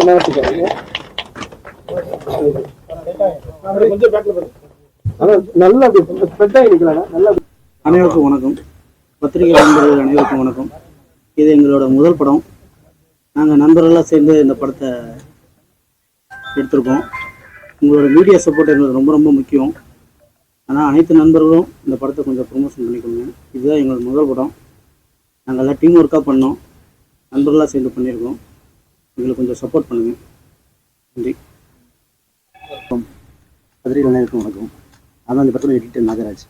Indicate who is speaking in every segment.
Speaker 1: அனைவருக்கும் வணக்கம். பத்திரிகை நண்பர்கள் அனைவருக்கும் வணக்கம். இது எங்களோட முதல் படம். நாங்கள் நண்பர்களெல்லாம் சேர்ந்து இந்த படத்தை எடுத்திருக்கோம். உங்களோட மீடியா சப்போர்ட் எங்களுக்கு ரொம்ப ரொம்ப முக்கியம். ஆனால் அனைத்து நண்பர்களும் இந்த படத்தை கொஞ்சம் ப்ரொமோஷன் பண்ணிக்கோங்க. இதுதான் எங்களோட முதல் படம். நாங்கள் எல்லாம் டீம் ஒர்க்காக பண்ணோம், நண்பர்களாக சேர்ந்து பண்ணியிருக்கோம். எங்களுக்கு கொஞ்சம் சப்போர்ட் பண்ணுங்கள். நன்றி.
Speaker 2: பத்திரிகை அனைவருக்கும் வணக்கம். அதான் இந்த படத்தில் எடிட்டர் நாகராஜ்.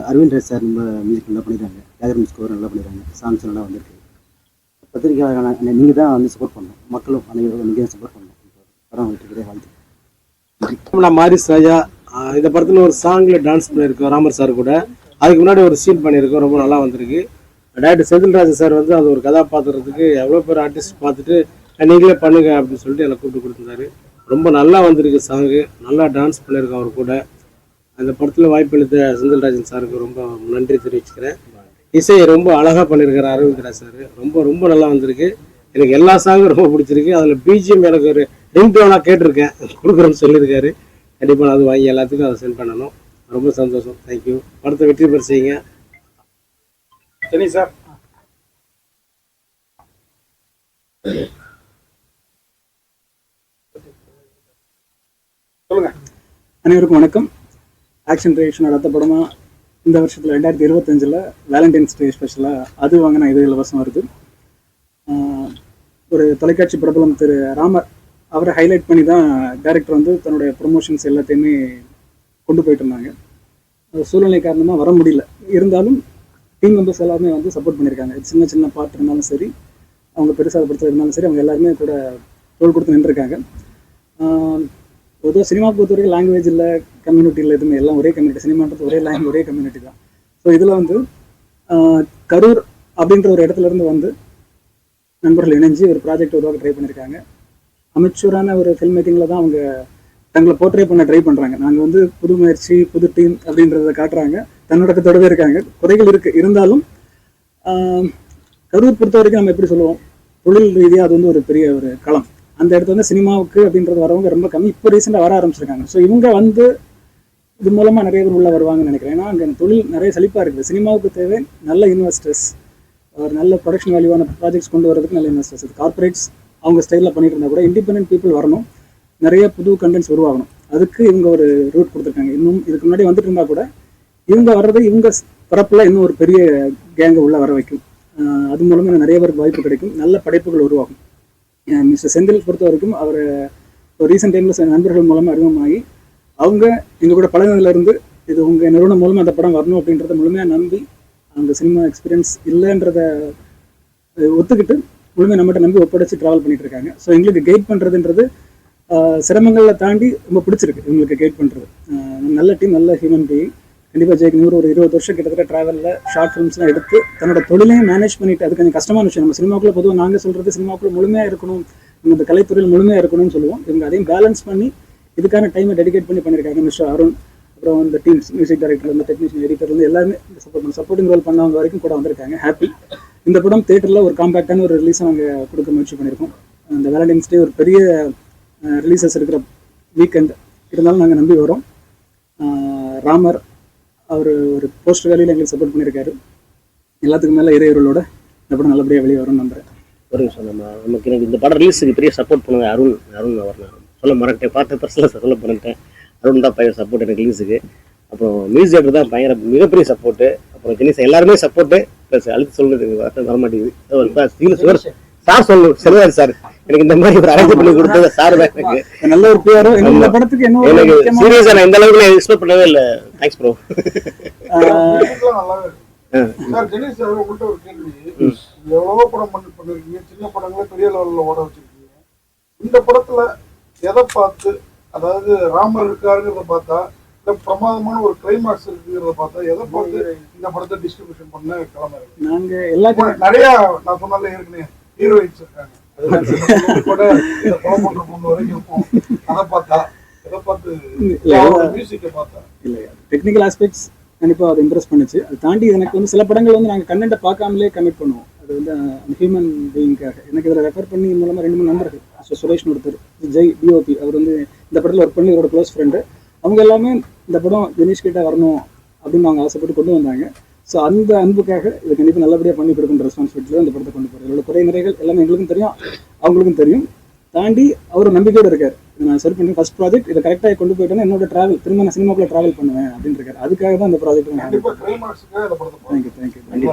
Speaker 2: அரவிந்த் ராஜ் சார் ரொம்ப மியூசிக் நல்லா பண்ணிடுறாங்க, பேக்ரவுண்ட் ஸ்கோர் நல்லா பண்ணிடுறாங்க, சாங்ஸ் நல்லா வந்திருக்கு. பத்திரிகையாளரான நீங்கள் தான் வந்து சப்போர்ட் பண்ணணும், மக்களும் அனைவரும் நீங்கள் தான் சப்போர்ட் பண்ணணும். படம் வந்துட்டு வாழ்த்து.
Speaker 3: நான் மாரிஸ் ராஜா. இந்த படத்தில் ஒரு சாங்கில் டான்ஸ் பண்ணியிருக்கோம் ராமர் சார் கூட. அதுக்கு முன்னாடி ஒரு சீன் பண்ணியிருக்கோம், ரொம்ப நல்லா வந்திருக்கு. டைரக்டர் செந்தில்ராஜ் சார் வந்து அது ஒரு கதாபாத்திரத்துக்கு எவ்வளோ பேர் ஆர்டிஸ்ட் பார்த்துட்டு நீங்களே பண்ணுங்க அப்படின்னு சொல்லிட்டு என்னை கூப்பிட்டு கொடுத்துருந்தாரு. ரொம்ப நல்லா வந்திருக்கு சாங்கு, நல்லா டான்ஸ் பண்ணியிருக்கோம் அவர் கூட. அந்த படத்தில் வாய்ப்பளித்த செந்தில்ராஜன் சாருக்கு ரொம்ப நன்றி தெரிவிச்சுக்கிறேன். இசையை ரொம்ப அழகாக பண்ணியிருக்காரு அரவிந்த் ராஜ் சார். ரொம்ப ரொம்ப நல்லா வந்திருக்கு. எனக்கு எல்லா சாங்கும் ரொம்ப பிடிச்சிருக்கு. அதில் பிஜிஎம் எனக்கு ஒரு ரிங்டோனாக கேட்டிருக்கேன், கொடுக்குறேன்னு சொல்லியிருக்காரு. கண்டிப்பாக நான் அது வாங்கி எல்லாத்துக்கும் அதை சென்ட் பண்ணணும். ரொம்ப சந்தோஷம். தேங்க்யூ. படத்தை வெற்றி பெற செய்யுங்க. சரி சார். சொல்லுங்க.
Speaker 4: அனைவருக்கும் வணக்கம். ஆக்ஷன் ரியாக்ஷன் அடுத்த படமாக இந்த வருஷத்தில் 2025 வேலண்டைன்ஸ் டே ஸ்பெஷலாக அது வாங்கினா இது இலவசம் வருது. ஒரு தொலைக்காட்சி பிரபலம் திரு ராமர் அவரை ஹைலைட் பண்ணி தான் டைரக்டர் வந்து தன்னுடைய ப்ரொமோஷன்ஸ் எல்லாத்தையுமே கொண்டு போயிட்டு இருந்தாங்க. சூழ்நிலை காரணமாக வர முடியல. இருந்தாலும் டீம் மெம்பர்ஸ் எல்லாருமே வந்து சப்போர்ட் பண்ணியிருக்காங்க. சின்ன சின்ன பார்ட் இருந்தாலும் சரி, அவங்க பெருசாக படத்தில் இருந்தாலும் சரி, அவங்க எல்லாருமே கூட தோள் கொடுத்து நின்றுருக்காங்க. பொதுவாக சினிமா பொறுத்த வரைக்கும் லாங்குவேஜ் இல்லை, கம்யூனிட்டியில் எதுவுமே எல்லாம் ஒரே கம்யூனிட்டி. சினிமான்றது ஒரே லாங்குவேஜ், ஒரே கம்யூனிட்டி தான். ஸோ இதில் வந்து கரூர் அப்படின்ற ஒரு இடத்துலேருந்து வந்து நண்பர்கள் இணைஞ்சு ஒரு ப்ராஜெக்ட் உருவாக்க ட்ரை பண்ணியிருக்காங்க. அமைச்சூரான ஒரு ஃபில்ம் மேக்கிங்கில் தான் அவங்க தங்களை போர்ட்ரே பண்ண ட்ரை பண்ணுறாங்க. நாங்கள் வந்து புது முயற்சி, புது டீம் அப்படின்றத காட்டுறாங்க. தன்னடக்கத்தோடவே இருக்காங்க. குறைகள் இருக்குது, இருந்தாலும் கரூர் பொறுத்த வரைக்கும் நம்ம எப்படி சொல்லுவோம், தொழில் ரீதியாக அது வந்து ஒரு பெரிய ஒரு களம். அந்த இடத்துல வந்து சினிமாவுக்கு அப்படின்றது வரவங்க ரொம்ப கம்மி. இப்போ ரீசெண்டாக வர ஆரம்பிச்சிருக்காங்க. ஸோ இவங்க வந்து இது மூலமாக நிறைய பேர் உள்ளே வருவாங்கன்னு நினைக்கிறேன். ஏன்னா அங்கே தொழில் நிறைய செழிப்பாக இருக்குது. சினிமாவுக்கு தேவை நல்ல இன்வெஸ்டர்ஸ், ஒரு நல்ல ப்ரொடக்ஷன் வேல்யூவான ப்ராஜெக்ட்ஸ் கொண்டு வரதுக்கு நல்ல இன்வெஸ்டர்ஸ். இது கார்பரேட்ஸ் அவங்க ஸ்டைலில் பண்ணிட்டு இருந்தால் கூட இண்டிபெண்டன்ட் பீப்புள் வரணும், நிறைய புது கண்டென்ட்ஸ் உருவாகணும். அதுக்கு இவங்க ஒரு ரூட் கொடுத்துருக்காங்க. இன்னும் இதுக்கு முன்னாடி வந்துட்டு இருந்தால் கூட இவங்க வர்றது இவங்க தரப்பில் இன்னும் ஒரு பெரிய கேங்கை உள்ளே வர வைக்கும். அது மூலமாக நிறைய பேருக்கு வாய்ப்பு கிடைக்கும், நல்ல படைப்புகள் உருவாகும். மிஸ்டர் செந்தில் பொறுத்த வரைக்கும் அவர் ஒரு ரீசெண்ட் டைமில் நண்பர்கள் மூலமாக அறிமுகமாகி அவங்க எங்கள் கூட பழகினதுலேருந்து இது உங்கள் நிறுவனம் மூலமாக அந்த படம் வரணும் அப்படின்றத முழுமையாக நம்பி, அவங்க சினிமா எக்ஸ்பீரியன்ஸ் இல்லைன்றதை ஒத்துக்கிட்டு முழுமையாக நம்மகிட்ட நம்பி ஒப்படைச்சு ட்ராவல் பண்ணிட்டு இருக்காங்க. ஸோ எங்களுக்கு கைட் பண்ணுறதுன்றது சிரமங்களை தாண்டி ரொம்ப பிடிச்சிருக்கு. இவங்களுக்கு கைட் பண்ணுறது நல்ல டீம், நல்ல ஹியூமன் பீயிங். கண்டிப்பாக ஜெயிக்கணும். ஒரு 20 வருஷம் கிட்டத்தட்ட ட்ராவலில் ஷார்ட் ஃபிலிம்ஸ்லாம் எடுத்து தன்னோட தொழிலையும் மேனேஜ் பண்ணிட்டு, அது கொஞ்சம் கஷ்டமான விஷயம். நம்ம சினிமாக்குள்ளே பொதுவாக நாங்கள் சொல்கிறது சினிமாக்குள்ளே முழுமையாக இருக்கணும், இந்த கலைத்துறையில் முழுமையாக இருக்கணும்னு சொல்லுவோம். இவங்க அதையும் பேலன்ஸ் பண்ணி இதுக்கான டைமை டெடிகேட் பண்ணியிருக்காங்க. மிஸ்டர் அருண், அப்புறம் இந்த டீம்ஸ், மியூசிக் டைரக்டர், இந்த டெக்னீஷியன், எடிட்டர்லேருந்து எல்லாருமே சப்போர்ட்டிங் ரோல் பண்ணவங்க வரைக்கும் கூட வந்திருக்காங்க. ஹாப்பி. இந்த படம் தேட்டரில் ஒரு காம்பேக்டான ஒரு ரிலீஸை நாங்கள் கொடுக்க முயற்சி பண்ணியிருக்கோம். இந்த வேலண்டைன்ஸ் டே ஒரு பெரிய ரிலீசஸ் இருக்கிற வீக்கெண்ட் இருந்தாலும் நாங்கள் நம்பி வரோம். ராமர் அவர் ஒரு போஸ்ட் வேலையில் எங்களுக்கு சப்போர்ட் பண்ணியிருக்காரு. எல்லாத்துக்கும் மேலே இறையர்களோட இந்த படம் நல்லபடியாக வெளியே வரும்னு நம்புறேன்.
Speaker 2: ஒரு நிமிஷம், நமக்கு இந்த படம் ரிலீஸுக்கு பெரிய சப்போர்ட் பண்ணுங்க அருண் வரணும் சொல்ல மறக்கிட்டேன். பார்த்து பர்சனலாக சொல்ல பண்ணிட்டேன். அருண் தான் பையன் சப்போர்ட் எனக்கு ரிலீஸுக்கு. அப்புறம் மியூசிக் டேரக்டர் தான் பயங்கர மிகப்பெரிய சப்போர்ட்டு. அப்புறம் ஜெனிஸ் எல்லாருமே சப்போர்ட்டு. ப்ளஸ் அழுத்து சொல்லுறது வரமாட்டேங்குது. சார் சொல்லணும், செல்வாரு சார் எனக்கு இந்த மாதிரி ஒரு அரேஞ்ச் பண்ணி கொடுத்தது சார் தான். எனக்கு நல்ல ஒரு பேரும் இந்த படத்துக்கு என்ன எனக்கு சீரியஸா நான் இந்த அளவுக்கு எக்ஸ்பெக்ட் பண்ணவே இல்லை. Thanks bro.
Speaker 5: எவ்வளவோ படம் பண்ணிருக்கீங்க, சின்ன படங்களே பெரிய லெவல்ல ஓட வச்சிருக்கீங்க. இந்த படத்துல எதை பார்த்து, அதாவது ராமர் இருக்காருங்கிறத பார்த்தா, இல்ல பிரமாதமான ஒரு கிளைமாக்ஸ் இருக்குங்கிறத பார்த்தா எதை பார்த்து இந்த படத்தை டிஸ்ட்ரிபியூஷன் பண்ண கிளம்புறாங்க?
Speaker 4: நாங்க எல்லாத்தையும்
Speaker 5: நிறைய நான் சொன்னால ஏற்கனவே ஹீரோயின்ஸ் இருக்காங்க, கூட இந்த படம் பண்ற பொண்ணு வரைக்கும் இருக்கும். அதை பார்த்தா எதை பார்த்து, மியூசிக்கை பார்த்தா
Speaker 4: இல்லையா, டெக்னிக்கல் ஆஸ்பெக்ட்ஸ் கண்டிப்பாக அதை இம்ப்ரெஸ் பண்ணுச்சு. அதை தாண்டி எனக்கு வந்து சில படங்கள் வந்து நாங்கள் கண்டென்ட்டை பார்க்காமலே கமிட் பண்ணுவோம். அது வந்து ஹியூமன் பீயிங்காக எனக்கு இதில் ரெஃபர் பண்ணி மூலமாக 2-3 நண்பர்கள் ஸோ சுரேஷ்னு ஒருத்தர், ஜெய் டிஓபி, அவர் வந்து இந்த படத்தில் ஒர்க் பண்ணி இவரோட க்ளோஸ் ஃப்ரெண்டு. அவங்க எல்லாமே இந்த படம் தினேஷ் கிட்ட வரணும் அப்படின்னு அவங்க ஆசைப்பட்டு கொண்டு வந்தாங்க. ஸோ அந்த அன்புக்காக இது கண்டிப்பாக நல்லபடியாக பண்ணி கொடுக்குற ரெஸ்பான்சிபிலிட்டியில் இந்த படத்தை கொண்டு போகிறார். இதோட குறை நிறைகள் எல்லாமே எங்களுக்கும் தெரியும், அவங்களுக்கும் தெரியும். தாண்டி அவர் நம்பிக்கையோடு இருக்கார், இதை நான் சரி பண்ணி ஃபர்ஸ்ட் ப்ராஜெக்ட் இதை கரெக்டாக கொண்டு போயிட்டேன்னா என்னோட ட்ராவல் திரும்ப நான் சினிமாக்குள்ள ட்ராவல் பண்ணுவேன் அப்படின்னு இருக்காரு. அதுக்காக தான் இந்த ப்ராஜெக்ட்.
Speaker 5: கண்டிப்பா கிளைமாக்ஸுக்காக இந்த படத்தை
Speaker 4: தேங்க்யூ தேங்க்யூ.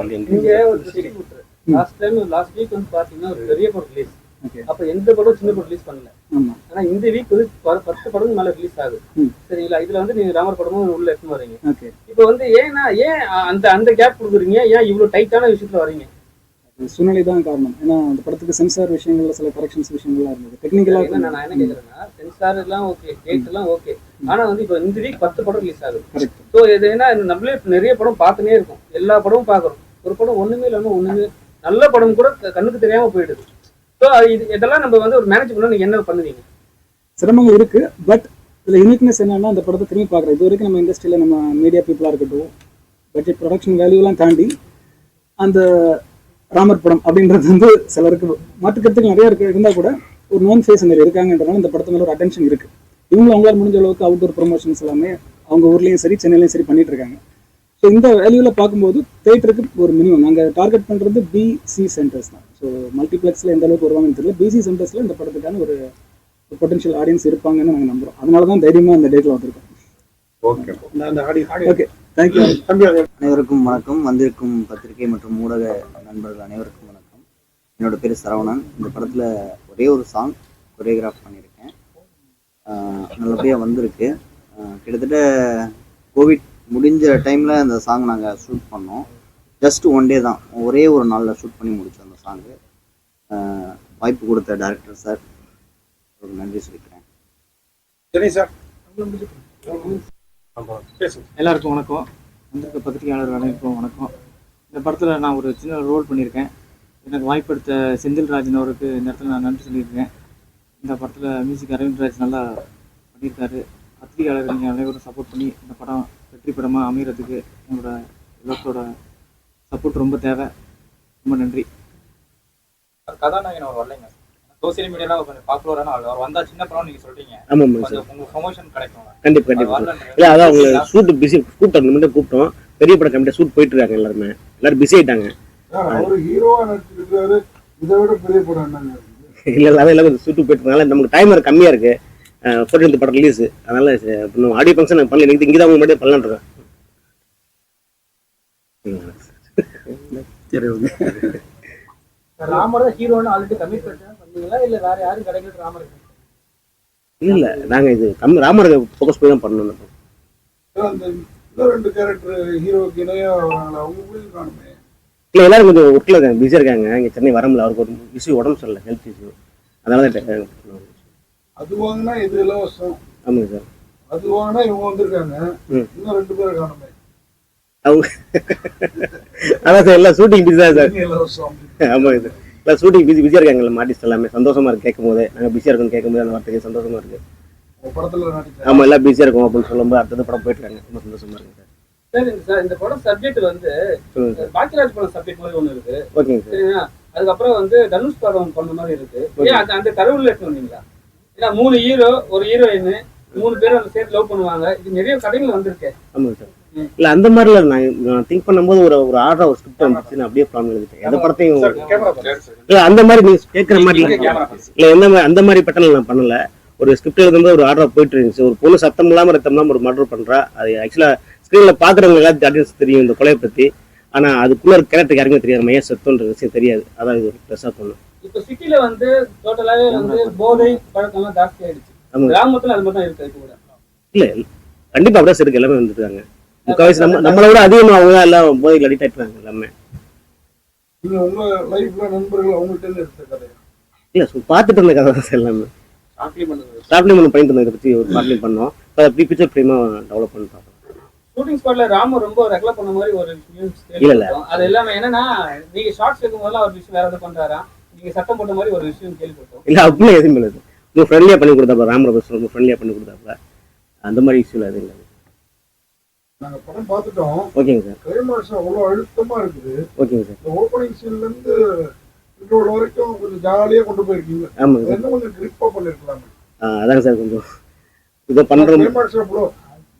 Speaker 6: நீங்க ஒரு டிஸ்ட்ரிபியூட்டர், லாஸ்ட் வீக் வந்து பாத்தீங்கன்னா ஒரு பெரிய படம் ரிலீஸ்.
Speaker 4: ஓகே.
Speaker 6: அப்ப எந்த படம் சின்ன படம் ரிலீஸ் பண்ணல.
Speaker 4: ஆமாம்.
Speaker 6: ஆனா இந்த வீக் வந்து 10 படம் மேல ரிலீஸ் ஆகுது. சரிங்களா? இதுல வந்து நீங்க ராமர் படமும் உள்ள எடுத்துன்னு வரீங்க.
Speaker 4: ஓகே.
Speaker 6: இப்ப வந்து ஏன் அந்த கேப் கொடுக்குறீங்க? ஏன் இவ்வளவு டைட்டான விஷயத்துல வரீங்க?
Speaker 4: சூழ்நிலை தான் காரணம். ஏன்னா அந்த படத்துக்கு சென்சார் விஷயங்கள்ல சில கரெக்ஷன்ஸ் விஷயங்கள்லாம் இருந்தது. டெக்னிக்கலாக
Speaker 6: நான் என்ன கேக்குறேன்னா, சென்சார் எல்லாம் ஓகே, கேட் எல்லாம் ஓகே. ஆனா வந்து இப்ப இந்த வீக் 10 படம் ரிலீஸ் ஆகுது.
Speaker 4: கரெக்ட்.
Speaker 6: ஸோ இது என்ன, நம்மளே நிறைய படம் பார்த்துனே இருக்கும், எல்லா படமும் பார்க்குறோம். ஒரு படம் ஒண்ணுமே இல்லாம ஒண்ணுமே நல்ல படம் கூட கண்ணுக்கு தெரியாம போயிடுது. ஸோ இதெல்லாம் நம்ம வந்து ஒரு மேனேஜ் பண்ண நீங்க என்ன பண்ணுவீங்க?
Speaker 4: சிரமங்கள் இருக்கு. பட் இதில் யூனிக்னஸ் என்னன்னா, அந்த படத்தை திரும்பி பார்க்குறேன். இது வரைக்கும் நம்ம இண்டஸ்ட்ரியில் நம்ம மீடியா பீப்புளாக இருக்கட்டும், பட்ஜெட் ப்ரொடக்ஷன் வேல்யூலாம் தாண்டி அந்த ராமர் படம் அப்படின்றது வந்து சிலருக்கு மாற்றுக்கிறதுக்கு நிறைய இருந்தால் கூட ஒரு நோன் ஃபேஸ் நிறைய இருக்காங்கன்றனால இந்த படத்து மேலே ஒரு அட்டென்ஷன் இருக்குது. இவங்களும் அவங்களால முடிஞ்ச அளவுக்கு அவுட்டோர் ப்ரொமோஷன்ஸ் எல்லாமே அவங்க ஊர்லேயும் சரி சென்னையிலையும் சரி பண்ணிட்டு இருக்காங்க. ஸோ இந்த வேல்யூவில் பார்க்கும்போது தேட்டருக்கு ஒரு மினிமம் நாங்கள் டார்கெட் பண்ணுறது பிசி சென்டர்ஸ் தான். ஸோ மல்டிப்ளெக்ஸில் எந்த அளவுக்கு வருவாங்கன்னு தெரியல. பிசி சென்டர்ஸில் இந்த படத்துக்கான ஒரு பொட்டன்ஷியல் ஆடியன்ஸ் இருப்பாங்கன்னு நாங்கள் நம்புகிறோம். அதனால தான் தைரியமாக அந்த டேட்டில் வந்திருக்கோம்.
Speaker 5: ஓகே.
Speaker 4: Okay, thank you.
Speaker 7: அனைவருக்கும் வணக்கம். வந்திருக்கும் பத்திரிகை மற்றும் ஊடக நண்பர்கள் அனைவருக்கும் வணக்கம். என்னோட பேர் சரவணன். இந்த படத்தில் ஒரே ஒரு சாங் கொரியோகிராஃப் பண்ணியிருக்கேன். நல்லபடியாக வந்திருக்கு. கிட்டத்தட்ட கோவிட் முடிஞ்ச டைமில் அந்த சாங் நாங்கள் ஷூட் பண்ணோம். ஜஸ்ட் ஒன் டே தான், ஒரே ஒரு நாளில் ஷூட் பண்ணி முடித்தோம் அந்த சாங்கு. வாய்ப்பு கொடுத்த டைரக்டர் சார் ஒரு நன்றி சொல்லிக்கிறேன்.
Speaker 8: எல்லாருக்கும் வணக்கம். வந்திருக்க பத்திரிகையாளர் அனைவருக்கும் வணக்கம். இந்த படத்தில் நான் ஒரு சின்ன ரோல் பண்ணியிருக்கேன். எனக்கு வாய்ப்படுத்த செந்தில்ராஜன் அவருக்கு இந்த இடத்துல நான் நன்றி சொல்லியிருக்கேன். இந்த படத்தில் மியூசிக் அரவிந்த்ராஜ் நல்லா பண்ணியிருக்காரு. பத்திரிகையாளர்கள் நீங்கள் அனைவரும் சப்போர்ட் பண்ணி இந்த படம் வெற்றி படமாக அமைகிறதுக்கு என்னோட எல்லாத்தோட சப்போர்ட் ரொம்ப தேவை. ரொம்ப நன்றி.
Speaker 9: கதாநாயகன் அவர் வரலைங்க. சோசியல் மீடியாலாம் கொஞ்சம் பாப்புலரான ஆள். அவர் வந்தா சின்ன படம் நீங்க சொல்றீங்க.
Speaker 2: ஆமாம்
Speaker 9: கொஞ்சம் உங்களுக்கு ப்ரொமோஷன் கிடைக்கும்.
Speaker 2: கண்டிப்பாக இல்லை, அதான் அவங்க ஷூட் பிஸி கூப்பிட்டோம். பெரிய படம் கம்மியாக ஷூட் போயிட்டு இருக்காங்க. எல்லாரும் பிஸி ஆயிட்டாங்க.
Speaker 5: அவரு ஹீரோவா நடிச்சிருக்காரு, இதை விட பெரிய படம் என்னங்க?
Speaker 2: இல்லை அதான் எல்லாரும் ஷூட்டு போயிட்டுனால நமக்கு டைம் கம்மியாக இருக்கு. 14th படம் ரிலீஸ், அதனால இன்னும் ஆடியோ ஃபங்க்ஷன் பண்ணல. எனக்கு இங்கே தான் முன்னாடி பண்ணலான் இருக்கேன்.
Speaker 6: ராமர் தான் ஹீரோன்னு ஆல்ரெடி கமிட் பண்ணீங்களா இல்ல வேற யாரும் கிடைக்கிறது ராமர்?
Speaker 2: இல்லை நாங்கள் இது ராமரை ஃபோக்கஸ் பண்ணி தான் பண்ணணும்.
Speaker 5: அந்த இன்னும் 2 கேரக்டர் ஹீரோக்கு இணையா வராங்களா? அவங்க போய் காணுமே.
Speaker 2: இல்லை எல்லாரும் கொஞ்சம் ஒர்க்கில் இருக்காங்க, பிஸியாக இருக்காங்க. இங்கே சென்னை வர முடியல, அவருக்கு ஒரு இஷ்யூ, உடம்பு சரியில்லை, ஹெல்த் இஷ்யூ. அதனால தான்
Speaker 5: அது வாங்கினா இது இலவசம்.
Speaker 2: ஆமாங்க சார்.
Speaker 5: அது வாங்கினா இவங்க வந்திருக்காங்க, இன்னும் 2 பேரை காணுமே.
Speaker 2: அவங்க அதான் சார் எல்லாம் ஷூட்டிங் பிஸி தான் சார்.
Speaker 5: இலவசம்.
Speaker 2: ஆமாங்க சார், எல்லாம் ஷூட்டிங் பிஸியாக இருக்காங்க. எல்லாம் ஆர்டிஸ்ட் எல்லாமே சந்தோஷமா இருக்கு கேட்கும் போது. நாங்கள் பிஸியாக இருக்கோம்னு கேட்கும் போது அந்த வார்த்தைக்கு சந்தோஷமா இருக்கு.
Speaker 5: படத்துல நடிச்சேன்.
Speaker 2: ஆமாம், எல்லாம் பிஸியாக இருக்கும் அப்படின்னு சொல்லும்போது அடுத்தது படம் போயிட்டு இருக்காங்க. ரொம்ப சந்தோஷமா இருக்கு சார்.
Speaker 6: சரிங்க சார், இந்த படம் சப்ஜெக்ட் வந்து பாக்கியராஜ் படம் சப்ஜெக்ட் மாதிரி ஒண்ணு இருக்கு.
Speaker 2: ஓகேங்க சார்.
Speaker 6: சரிங்களா? அதுக்கப்புறம் வந்து தனுஷ் படம் பண்ண மாதிரி இருக்கு. ஏன் அந்த கருவில் எடுத்து வந்தீங்களா? ஏன்னா 3 ஹீரோ, ஒரு ஹீரோயின், 3 பேரும் அந்த சேர்த்து லவ் பண்ணுவாங்க. இது நிறைய கதைகள் வந்திருக்கு.
Speaker 2: ஆமாங்க சார். இல்லை அந்த மாதிரிலாம் நான் திங்க் பண்ணும்போது ஒரு ஆர்டர் ஒரு ஸ்கிரிப்ட் வந்துச்சு. அப்படியே ப்ளான் எழுதிட்டேன். எந்த படத்தையும் இல்லை அந்த மாதிரி நீ கேட்குற மாதிரி இல்லை, எந்த மாதிரி அந்த மாதிரி பேட்டர்ல நான் பண்ணல. ஒரு ஸ்கிரிப்ட் எழுதும்போது ஒரு ஆர்டர் போயிட்டு இருந்துச்சு. ஒரு பொண்ணு சத்தம் இல்லாமல் ரத்தம் இல்லாமல் ஒரு மர்டர் பண்றா. அது ஆக்சுவலா ஸ்க்ரீனில் பார்க்குறவங்க எல்லாத்தையும் ஆடியன்ஸ் தெரியும் இந்த கொலையை பற்றி. ஆனால் அதுக்குள்ள ஒரு கேரக்டர் யாருமே தெரியாது, மைய சத்தம்ன்ற விஷயம் தெரியாது. அதான் இது ஒரு ப்ளஸ்ஸாக பண்ணும்.
Speaker 6: இப்போ சிட்டில வந்து டோட்டலாவே வந்து போதை பழக்கம்லாம் ஜாஸ்தி ஆயிடுச்சு. கிராமத்துல அது மட்டும் இருக்கு இப்போ கூட.
Speaker 2: இல்லை கண்டிப்பாக அப்படியே இருக்கு. எல்லாமே வந்துருக்காங்க. முக்கால்வாசி நம்மளை விட அதிகமாக அவங்க தான் எல்லாம் போதையில் அடிக்ட் ஆயிட்டாங்க எல்லாமே.
Speaker 5: நீங்க உங்க லைஃப்ல நண்பர்கள் அவங்கள்ட்ட இருந்து எடுத்த கதையா?
Speaker 2: இல்லை பார்த்துட்டு இருந்த கதை தான் சார் எல்லாமே. ஸ்டார்ட்லேயும் ஒன்று பண்ணிட்டு இருந்தோம். இதை பற்றி ஒரு பார்ட்லையும் பண்ணோம். அதை பிக்சர் ஃப்ரேமாக டெவலப் பண்ணி பார்ப்போம்.
Speaker 6: ஷூட்டிங் ஸ்பாட்ல ராமர் ரொம்ப ரெக்லா பண்ண மாதிரி ஒரு நியூஸ் கேள்விப்பட்டோம். அது எல்லாமே என்னன்னா, நீங்க ஷார்ட்ஸ் எடுக்கும் போதெல்லாம் ஒரு விஷயம் வேற ஏதாவது பண்றாரா, நீங்க சத்தம் போட்ட மாதிரி ஒரு விஷயம் கேள்விப்பட்டோம்.
Speaker 2: இல்லை அப்படியே எதுவும் இல்லை. ரொம்ப ஃப்ரெண்ட்லியாக பண்ணி கொடுத்தாப்பா. ராமரை பஸ் ரொம்ப ஃப்ரெண்ட்லியாக பண்ணி கொடுத்தாப்பா. அந்த மாதிரி இஷ்யூல எதுவும் இல்லை.
Speaker 5: நாங்க படம் பார்த்துட்டோம்.
Speaker 2: ஓகேங்க சார்.
Speaker 5: கிளைமாக்ஸ் அவ்வளவு அழுத்தமா இருக்குது.
Speaker 2: ஓகேங்க சார்.
Speaker 5: இந்த ஓப்பனிங் சீன்ல இருந்து இவ்வளவு வரைக்கும் கொஞ்சம் ஜாலியா கொண்டு போயிருக்கீங்க.
Speaker 2: ஆமாங்க சார்.
Speaker 5: இன்னும் கொஞ்சம் கிரிப்பா பண்ணிருக்கலாம்.
Speaker 2: அதாங்க சார் கொஞ்சம் இதை பண்றோம்.
Speaker 5: கிளைமாக்ஸ்ல ப்ரோ,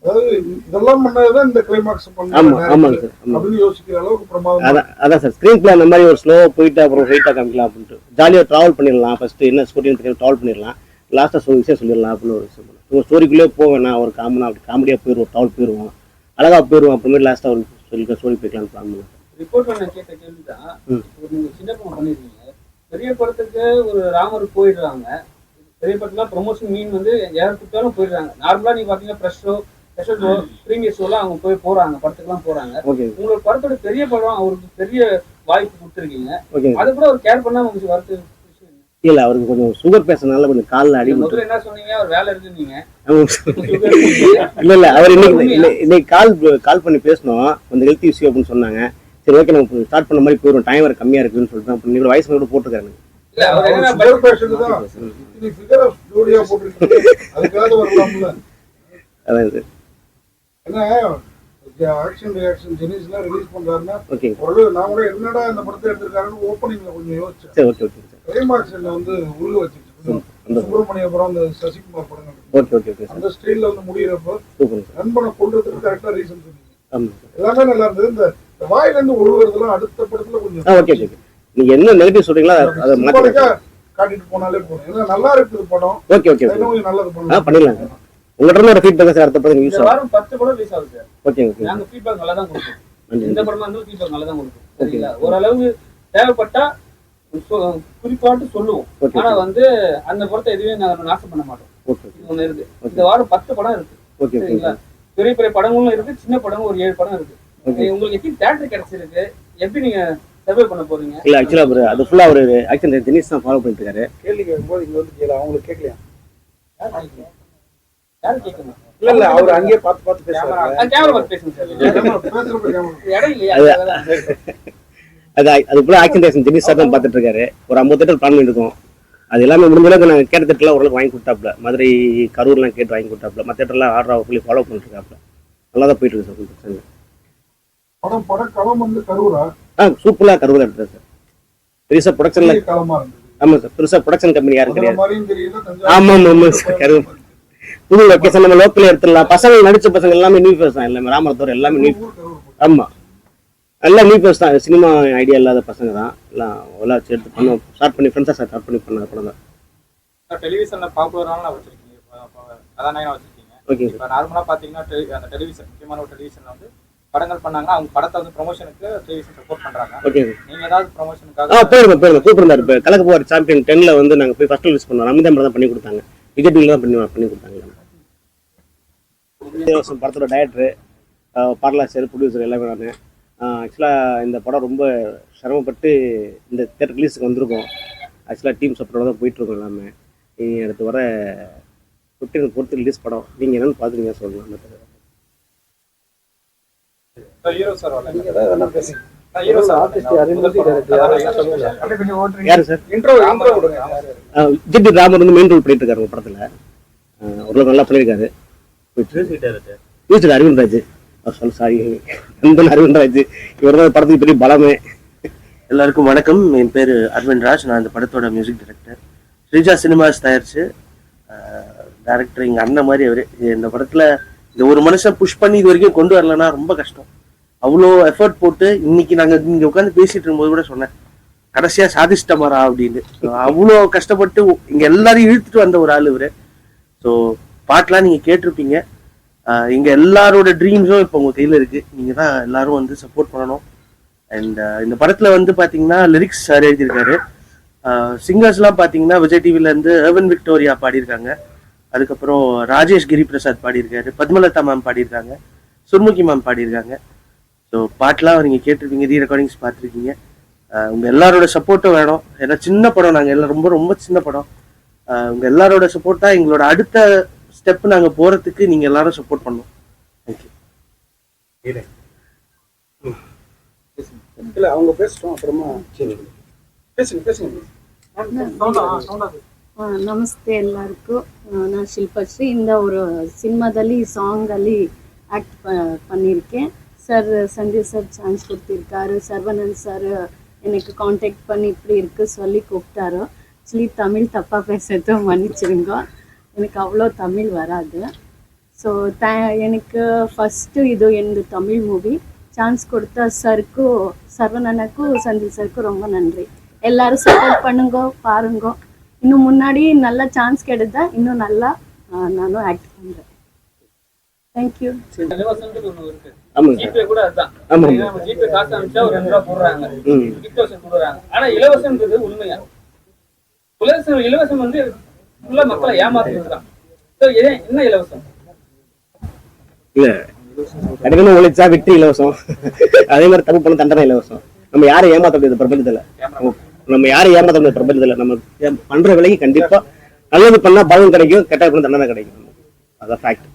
Speaker 5: அதாவது இதெல்லாம் பண்ணாதான் இந்த கிளைமாக்ஸ்
Speaker 2: ஆமாங்க சார்.
Speaker 5: அப்படின்னு யோசிக்கிற அளவுக்கு பிரமாதம்.
Speaker 2: அதான் சார் ஸ்க்ரீன் பிளே அந்த மாதிரி ஒரு ஸ்லோவா போயிட்டு அப்புறம் ஹைட்டா காமிக்கலாம் அப்படின்ட்டு ஜாலியாக ட்ராவல் பண்ணிடலாம். ஃபர்ஸ்ட் என்ன ஸ்டோரின்னு தெரியும், ட்ராவல் பண்ணிடலாம். லாஸ்ட்டாக விஷயம் சொல்லிடலாம் அப்படின்னு ஒரு விஷயம். உங்கள் ஸ்டோரிக்குள்ளே போவேண்ணா ஒரு காமெடியாக போயிடுவோம், ட்ராவல் போயிடுவோம், அழகாக போயிடுவோம். அப்புறமேட்டு லாஸ்ட்டாக ஒரு ஸ்டோரி போய்க்கலாம்னு பிளான் பண்ணுவோம்.
Speaker 6: ரிப்போர்ட் நான் கேட்ட கேள்விதான். நீங்க சின்ன படம் பண்ணிருக்கீங்க, பெரிய படத்துக்கு ஒரு ராமர் போயிடுறாங்க. பெரிய படத்துலாம் ப்ரொமோஷன் மீன் வந்து யார் கூப்பிட்டாலும் போயிடுறாங்க. நார்மலா நீங்க பாத்தீங்கன்னா fresh show, special show, premier ஷோலாம் அவங்க போறாங்க, படத்துக்குலாம் போறாங்க. உங்களுக்கு படத்தோட பெரிய படம் அவருக்கு பெரிய வாய்ப்பு கொடுத்துருக்கீங்க, அது கூட ஒரு கேர் பண்ணாம உங்களுக்கு வருது
Speaker 2: இல்ல? அவருக்கு கொஞ்சம் சுகர் பேசனால கொஞ்சம் காலில் அடி.
Speaker 6: முதல்ல என்ன சொன்னீங்க, அவர் வேலை இருக்குன்னீங்க.
Speaker 2: இல்ல அவர் இன்னைக்கு கால் பண்ணி பேசணும், கொஞ்சம் ஹெல்த் இஷ்யூ அப்படின்னு சொன்னாங்க. சரி ஓகே நம்ம ஸ்டார்ட் பண்ண மாதிரி போயிடும், டைம் வர கம்மியா இருக்குன்னு சொல்லிட்டு அப்ப நீங்க வயசு கூட போட்டுருக்காரு.
Speaker 5: ஆக்ஷன் ரியாக்ஷன் ஜெனிஸ்லாம் ரிலீஸ் பண்றாருன்னா நான் கூட என்னடா இந்த படத்தை எடுத்திருக்காருன்னு ஓப்பனிங்ல கொஞ்சம் யோசிச்சேன். கிளைமாக்ஸ்ல வந்து உருக வச்சிருச்சு. சுப்பிரமணியபுரம் அந்த சசிகுமார் படங்கள் அந்த ஸ்டைல்ல வந்து முடியறப்போ நண்பனை கொள்றதுக்கு கரெக்டா ரீசன் சொன்னீங்க. எல்லாமே நல்லா இருந்தது. இந்த வாயில இருந்து ஒழுகுறதுலாம் அடுத்த படத்துல கொஞ்சம்
Speaker 2: நீங்க என்ன நெகட்டிவ் சொல்றீங்களா அதை
Speaker 5: காட்டிட்டு போனாலே போதும். ஏன்னா நல்லா இருக்குது படம்.
Speaker 2: ஓகே ஓகே
Speaker 5: கொஞ்சம் நல்லது பண்ணலாம்.
Speaker 2: பண்ணிடலாம். உங்கள்கிட்ட ஒரு ஃபீட்பேக் சார் அடுத்த படம் யூஸ் ஆகும்.
Speaker 6: வாரம் 10 படம் ரிலீஸ் ஆகுது சார்.
Speaker 2: Okay okay.
Speaker 6: நாங்க ஃபீட்பேக் நல்லா தான் கொடுப்போம். இந்த படமா இருந்தாலும் ஃபீட்பேக் நல்லா தான் கொடுப்போம். சரிங்களா? ஓரளவு தேவைப்பட்டா குறிப்பாட்டு சொல்லுவோம். ஆனா வந்து அந்த படத்தை எதுவுமே நாங்க நாசம் பண்ண மாட்டோம். இது ஒண்ணு இருக்கு. இந்த வாரம் 10 படம் இருக்கு. சரிங்களா? பெரிய பெரிய படங்களும் இருக்கு, சின்ன படமும் ஒரு 7 படம் இருக்கு. உங்களுக்கு எப்படி தியேட்டர் கிடைச்சிருக்கு, எப்படி நீங்க சர்வே பண்ண போறீங்க?
Speaker 2: இல்ல ஆக்சுவலா அது ஃபுல்லா ஒரு ஆக்சுவலா தினேஷ் தான் ஃபாலோ பண்ணிட்டு இருக்காரு.
Speaker 5: கேள்வி கேட்கும்போது இங்க வந்து கேளு, அவங்களுக்கு கேட்கலையா?
Speaker 6: யாரு கேட்கணும்?
Speaker 5: இல்ல அவர் அங்கேயே பார்த்து பேசுறாங்க.
Speaker 6: கேமரா பார்த்து பேசுங்க சார். இடம் இல்லையா?
Speaker 2: அது ஃபுல்லா ஆக்ஷன் டைரக்ஷன் தினேஷ் சார் தான் பார்த்துட்டு இருக்காரு. ஒரு 50 தேட்டர் பிளான் பண்ணிருக்கோம். அது எல்லாமே முடிஞ்ச அளவுக்கு நாங்கள் கேட்ட தேட்டர்லாம் ஓரளவுக்கு வாங்கி கொடுத்தாப்புல. மதுரை கரூர்லாம் கேட்டு வாங்கி கொடுத்தாப்புல. மற்ற தேட்டர்லாம் ஆர்டர் ஃபுல்லி ஃபாலோ பண்ணிட்டு இருக்காப்புல. நல்லா தான் போயிட்டு இருக்கு சார். பிரச்சனை
Speaker 5: படம் களம் வந்து கரூரா?
Speaker 2: சூப்பரா கரூர் எடுத்தார் சார். பெருசா ப்ரொடக்ஷன்ல ஆமா சார், பெருசா ப்ரொடக்ஷன் கம்பெனி யாரும் கிடையாது. ஆமா ஆமா சார், கரூர் புது லொக்கேஷன் நம்ம லோக்கல் எடுத்துடலாம். பசங்க நடிச்ச பசங்க எல்லாமே நியூ ஃபேஸ் தான், எல்லாமே ராமரத்தோர் எல்லாமே நியூ. ஆமா எல்லாம் நியூ ஃபேஸ் தான், சினிமா ஐடியா இல்லாத பசங்க தான் எல்லாம் எடுத்து பண்ணோம். ஸ்டார்ட் பண்ணி ஃப்ரெண்ட்ஸாக ஸ்டார்ட் பண்ணி பண்ண படம் தான்.
Speaker 9: டெலிவிஷன்ல பாப்புலரான வச்சிருக்கீங்க, கதாநாயகனா வச்சிருக்கீங்க. ஓகே. இப்போ நார்மலா பாத்தீங்கன்னா அந்த டெலிவிஷன் முக்கியமான ஒரு டெலிவிஷன்ல வந்து படங்கள் பண்ணாங்கன்னா அவங்க படத்தை வந்து ப்ரொமோஷனுக்கு டெலிவிஷன் சப்போர்ட் பண்றாங்க.
Speaker 2: ஓகே.
Speaker 9: நீங்க ஏதாவது ப்ரொமோஷனுக்காக?
Speaker 2: போயிருந்தேன் கூப்பிட்டுருந்தாரு. இப்போ கலக்கு போவார் சாம்பியன் 10ல வந்து நாங்கள் போய் ஃபர்ஸ்ட் ரிலீஸ் பண்ணோம். அமிதாம் தான் பண்ணி கொடுத்தாங்க, விஜய் டிவில தான் பண்ணி கொடுத்தாங்க. படத்தோட டைரக்டர், பாடலாசிரியர், ப்ரொடியூசர் எல்லாமே நான். ஆக்சுவலாக இந்த படம் ரொம்ப சிரமப்பட்டு இந்த தேட்டர் ரிலீஸுக்கு வந்திருக்கோம். ஆக்சுவலாக டீம் சப்போர்ட்டோட தான் போயிட்டுருக்கோம் எல்லாமே. நீங்கள் அடுத்து வர 15 பொறுத்து ரிலீஸ் படம் நீங்கள் என்னென்னு பார்த்துருங்க சொல்லலாம். யாரு சார்? ஜிடி ராமர் வந்து மெயின் ரோல் பண்ணிட்டு இருக்காரு உங்க படத்துல. ஓரளவுக்கு நல்லா பண்ணியிருக்காரு. அரவிந்த் ராஜ், சாரி அரவிந்த் ராஜ், இவர் தான் படத்துக்கு பெரிய பலமே.
Speaker 10: எல்லாருக்கும் வணக்கம். என் பேர் அரவிந்த் ராஜ். நான் இந்த படத்தோட மியூசிக் டைரக்டர். ஸ்ரீஜா சினிமாஸ் தயாரிச்சு டைரக்டர் எங்கள் அண்ணன் மாதிரி அவர். இந்த படத்தில் இந்த ஒரு மனுஷன் புஷ் பண்ணி இது வரைக்கும் கொண்டு வரலன்னா ரொம்ப கஷ்டம். அவ்வளோ எஃபர்ட் போட்டு இன்னைக்கு நாங்கள் இங்கே உட்காந்து பேசிட்டு இருக்கும்போது கூட சொன்னேன், கடைசியாக சாதிச்சிட்டமாரா அப்படின்னு. அவ்வளோ கஷ்டப்பட்டு இங்கே எல்லாரையும் இழுத்துட்டு வந்த ஒரு ஆள் இவர். ஸோ பாட்டெலாம் நீங்கள் கேட்டிருப்பீங்க. எங்கள் எல்லாரோட ட்ரீம்ஸும் இப்போ உங்கள் கையில் இருக்குது. நீங்கள் தான் எல்லாரும் வந்து சப்போர்ட் பண்ணணும். அண்ட் இந்த படத்தில் வந்து பார்த்தீங்கன்னா லிரிக்ஸ் சார் எழுதியிருக்காரு. சிங்கர்ஸ்லாம் பார்த்தீங்கன்னா விஜய் டிவிலேருந்து ஏர்வன் விக்டோரியா பாடியிருக்காங்க. அதுக்கப்புறம் ராஜேஷ் கிரி பிரசாத் பாடியிருக்காரு, பத்மலதா மேம் பாடியிருக்காங்க, சுர்முகி மேம் பாடியிருக்காங்க. ஸோ பாட்டெலாம் நீங்கள் கேட்டிருப்பீங்க, ரீ ரெக்கார்டிங்ஸ் பார்த்துருக்கீங்க. உங்கள் எல்லாரோட சப்போர்ட்டும் வேணும். ஏன்னா சின்ன படம், நாங்கள் எல்லாம் ரொம்ப ரொம்ப சின்ன படம். உங்கள் எல்லாரோட சப்போர்ட் தான் எங்களோட அடுத்த ஸ்டெப். நாங்கள் போகிறதுக்கு நீங்கள் எல்லாரும் சப்போர்ட் பண்ணணும். தேங்க்யூ.
Speaker 5: இல்லை அவங்க பேசிட்டோம், அப்புறமா பேசுங்க.
Speaker 11: ನಮಸ್ತೆ ಎಲ್ಲರಿಗೂ. ನಾನು ಶಿಲ್ಪಶ್ರೀ இந்த ஒரு சினிமாದಲ್ಲಿ சாங்கಲ್ಲಿ ஆக்ட் பண்ணியிருக்கேன். சார் சஞ்சய் சார் சான்ஸ் கொடுத்திருக்காரு, சர்வனந்த் சார் எனக்கு காண்டாக்ட் பண்ணி இப்படி இருக்கு சொல்லி கூப்பிட்டாரோ. ஆக்சுவலி தமிழ் தப்பாக பேசுறது மன்னிச்சிருங்க, எனக்கு அவ்வளோ தமிழ் வராது. ஸோ எனக்கு ஃபஸ்ட்டு இது என்னது தமிழ் மூவி. சான்ஸ் கொடுத்த சருக்கும் சரவணனுக்கும் செந்தில் சருக்கும் ரொம்ப நன்றி. எல்லாரும் சப்போர்ட் பண்ணுங்க, பாருங்க. இன்னும் முன்னாடி நல்ல சான்ஸ் கிடைத்தா இன்னும் நல்லா நானும் ஆக்ட் பண்ணுறேன். தேங்க்யூ.
Speaker 6: இலவசம்ன்றது ஒண்ணு இருக்கு.
Speaker 2: ஆமாங்க
Speaker 6: ஜிபே கூட அதுதான்.
Speaker 2: ஆமாங்க.
Speaker 6: நம்ம ஜிபே காசு அனுப்பிச்சா ஒரு 2 ரூபா போடுறாங்க, கிஃப்ட் வவுச்சர் கொடுக்குறாங்க. ஆனா இலவசம்ன்றது உண்மையா? இலவசம் வந்து ஃபுல்லா மக்களை ஏமாத்துறது தான். என்ன இலவசம்?
Speaker 2: இல்ல கடினமா உழைச்சா வெற்றி இலவசம், அதே மாதிரி தப்பு பண்ண தண்டனை இலவசம். நம்ம யாரை ஏமாத்த முடியாது பிரபஞ்சத்துல, நம்ம யாரை ஏமாத்த முடியாது பிரபஞ்சத்துல. நம்ம பண்ற வேலைக்கு கண்டிப்பா நல்லது பண்ணா பலன் கிடைக்கும், கெட்ட பண்ண தண்டனை கிடைக்கும். அதான் ஃபேக்ட்.